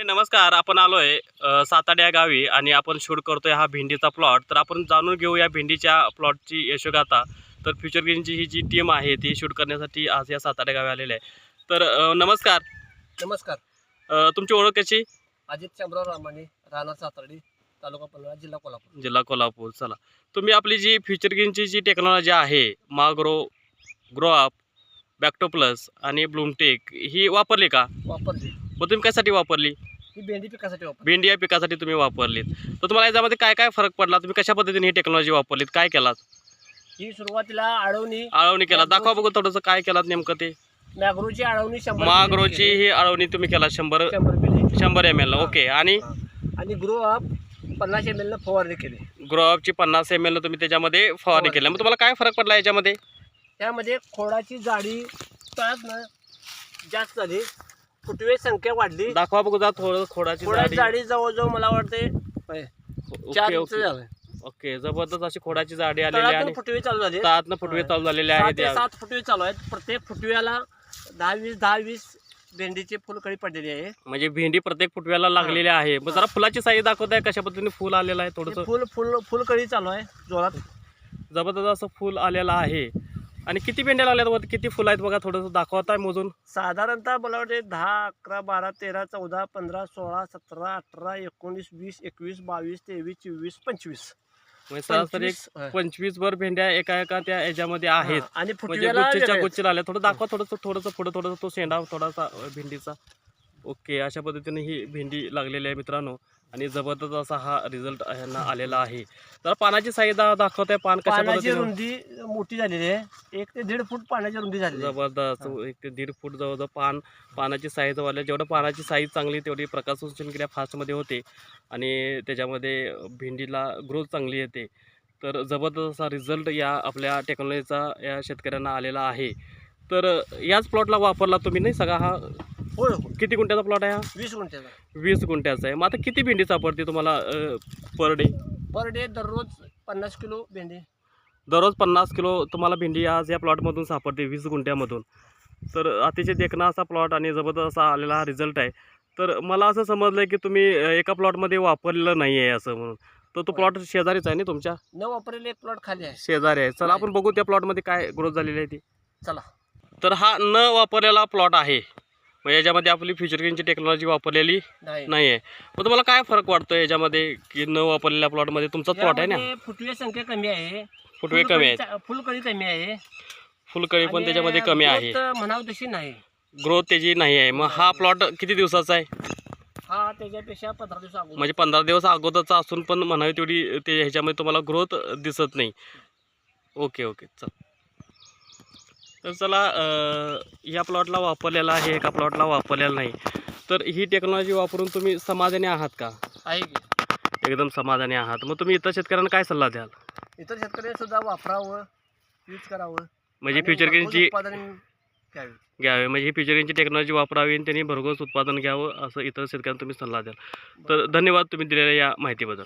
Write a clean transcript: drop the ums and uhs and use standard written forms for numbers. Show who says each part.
Speaker 1: नमस्कार. आपण आलोय साताड या गावी आणि आपण शूट करतोय हा भेंडीचा प्लॉट. तर आपण जाणून घेऊ या भेंडीच्या प्लॉटची यशोगाथा. तर फ्युचर ग्रीनची ही जी टीम आहे ती शूट करण्यासाठी आज या साताड या गावी आलेली आहे. तर नमस्कार.
Speaker 2: नमस्कार.
Speaker 1: तुमची ओळख कशी?
Speaker 2: अजित शामराव रामाने, राहणार सातार्डी, तालुका पन्हाळा, जिल्हा कोल्हापूर.
Speaker 1: जिल्हा कोल्हापूर. चला, तुम्ही आपली जी फ्युचर ग्रीनची जी टेक्नॉलॉजी आहे ग्रो अप, बॅक्टो प्लस आणि ब्लूमटेक ही वापरली का?
Speaker 2: वापरली.
Speaker 1: मग तुम्ही कशासाठी वापरली?
Speaker 2: ही भेंडी पिकासाठी वापरली.
Speaker 1: भेंडी या पिकासाठी तुम्ही वापरलीत. तर तुम्हाला याच्यामध्ये काय काय फरक पडला? तुम्ही कशा पद्धतीने ही टेक्नॉलॉजी वापरलीत? काय केलात?
Speaker 2: ही सुरुवातीला
Speaker 1: आळवणी केला. दाखवा बघू थोडंसं काय केलात नेमकं ते.
Speaker 2: मॅग्रोची आळवणी 100
Speaker 1: माग्रोची ही आळवणी तुम्ही केला 100 ml. ओके. आणि
Speaker 2: ग्रो अप 50 ml फवारणी केली.
Speaker 1: ग्रोअपची 50 ml तुम्ही त्याच्यामध्ये फवारणी केली. मग तुम्हाला काय फरक पडला याच्यामध्ये?
Speaker 2: त्यामध्ये खोडाची जाडी तळातनं जास्त झाली, फुटवे संख्या वाढली.
Speaker 1: दाखवा बघू जा थोडं. खोडाची
Speaker 2: जाडी जवळजवळ मला वाटते 4 इंच झाली.
Speaker 1: ओके. जबरदस्त अशी खोडाची जाडी आलेली आहे आणि
Speaker 2: फुटवे चालू झाले.
Speaker 1: तळातनं फुटवे चालू झालेले आहेत.
Speaker 2: 7 फुटवे चालू आहेत. प्रत्येक फुटव्याला 10-20 भेंडीची फुलकळी पडलेली आहे.
Speaker 1: म्हणजे भेंडी प्रत्येक फुटव्याला लागलेली आहे. मग जरा फुलाची साईज दाखवताय कशा पद्धतीने फुल आलेलं आहे? थोडंसं
Speaker 2: फुलकळी चालू आहे जोरात.
Speaker 1: जबरदस्त असं फुल आलेलं आहे. आणि किती भेंड्या लागल्यात वर? किती फुलं आहेत बघा, थोडंसं दाखवताय मोजून.
Speaker 2: साधारणतः मला वाटते 10, 11, 12, 13, 14, 15, 16, 17, 18, 19, 20, 21, 22, 23, 24, 25.
Speaker 1: म्हणजे सरासरी 25 वर भेंड्या एका त्या याच्यामध्ये आहेत.
Speaker 2: आणि
Speaker 1: म्हणजे गुच्छेच्या गुच्छे आल्या. थोडं दाखवा थोडंसं पुढं थोडंसं तो शेंडा थोडासा भेंडीचा. ओके. अशा पद्धतीने ही भेंडी लागलेली आहे मित्रांनो. आणि जबरदस्त असा हा रिझल्ट ह्यांना आलेला आहे. तर पानाची साईज दाखवताय. पान कशा
Speaker 2: पानाची रुंदी मोठी झालेली आहे. 1 ते 1.5 फूट पानाची रुंदी झाली.
Speaker 1: जबरदस्त. 1 ते 1.5 फूट जवळजवळ पानाची साईज वाढल्या. जेवढं पानाची साईज चांगली तेवढी प्रकाश संश्लेषण क्रिया फास्टमध्ये होते आणि त्याच्यामध्ये भेंडीला ग्रोथ चांगली येते. तर जबरदस्त असा रिझल्ट या आपल्या टेक्नॉलॉजीचा या शेतकऱ्यांना आलेला आहे. तर याच प्लॉटला वापरला तुम्ही नाही सगळा हा?
Speaker 2: हो.
Speaker 1: किती गुंठ्याचा प्लॉट आहे हा?
Speaker 2: 20 गुंठ्याचा.
Speaker 1: 20 गुंठ्याचा आहे. मग आता किती भेंडी सापडते तुम्हाला पर डे?
Speaker 2: दररोज 50 किलो भेंडी.
Speaker 1: दररोज 50 किलो तुम्हाला भेंडी आज या प्लॉटमधून सापडते 20 गुंठ्यामधून. तर अतिशय देखणा असा प्लॉट आणि जबरदस्त असा आलेला हा रिझल्ट आहे. तर मला असं समजलं आहे की तुम्ही एका प्लॉटमध्ये वापरलेलं नाही आहे असं म्हणून. तर तो प्लॉट शेजारीच आहे ना तुमच्या?
Speaker 2: न वापरलेले एक प्लॉट खाली आहे.
Speaker 1: शेजारी आहे. चला आपण बघू त्या प्लॉटमध्ये काय ग्रोथ झालेली आहे ती.
Speaker 2: चला.
Speaker 1: तर हा न वापरलेला प्लॉट आहे. म्हणजे याच्यामध्ये आपली फ्युचर ग्रीनची टेक्नॉलॉजी वापरलेली नाही आहे. मग तुम्हाला काय फरक वाटतो याच्यामध्ये की न वापरलेल्या प्लॉटमध्ये? तुमचाच प्लॉट आहे ना?
Speaker 2: फुटवे संख्या कमी आहे.
Speaker 1: फुटवे कमी आहेत.
Speaker 2: फुलकळी कमी आहे.
Speaker 1: फुलकळी पण त्याच्यामध्ये कमी आहे.
Speaker 2: म्हणावं तशी नाही.
Speaker 1: ग्रोथ त्याची नाही आहे. मग हा प्लॉट किती दिवसाचा आहे?
Speaker 2: हा त्याच्यापेक्षा 15 दिवस अगोदर.
Speaker 1: म्हणजे 15 दिवस अगोदरचा असून पण म्हणावी तेवढी ते ह्याच्यामध्ये तुम्हाला ग्रोथ दिसत नाही. ओके. चल. तर चला, ह्या प्लॉटला वापरलेला आहे, एका प्लॉटला वापरलेला नाही. तर ही टेक्नॉलॉजी वापरून तुम्ही समाधानी आहात का?
Speaker 2: आहे की
Speaker 1: एकदम समाधानी आहात. मग तुम्ही इतर शेतकऱ्यांना काय सल्ला द्याल?
Speaker 2: इतर शेतकऱ्यांनी सुद्धा वापरावं, यूज करावं.
Speaker 1: म्हणजे फ्युचर ग्रीनची
Speaker 2: उत्पादन
Speaker 1: घ्यावे. म्हणजे ही फ्युचर ग्रीनची टेक्नॉलॉजी वापरावी आणि त्यांनी भरघोस उत्पादन घ्यावं असं इतर शेतकऱ्यांना तुम्ही सल्ला द्याल. तर धन्यवाद तुम्ही दिलेल्या या माहितीबद्दल.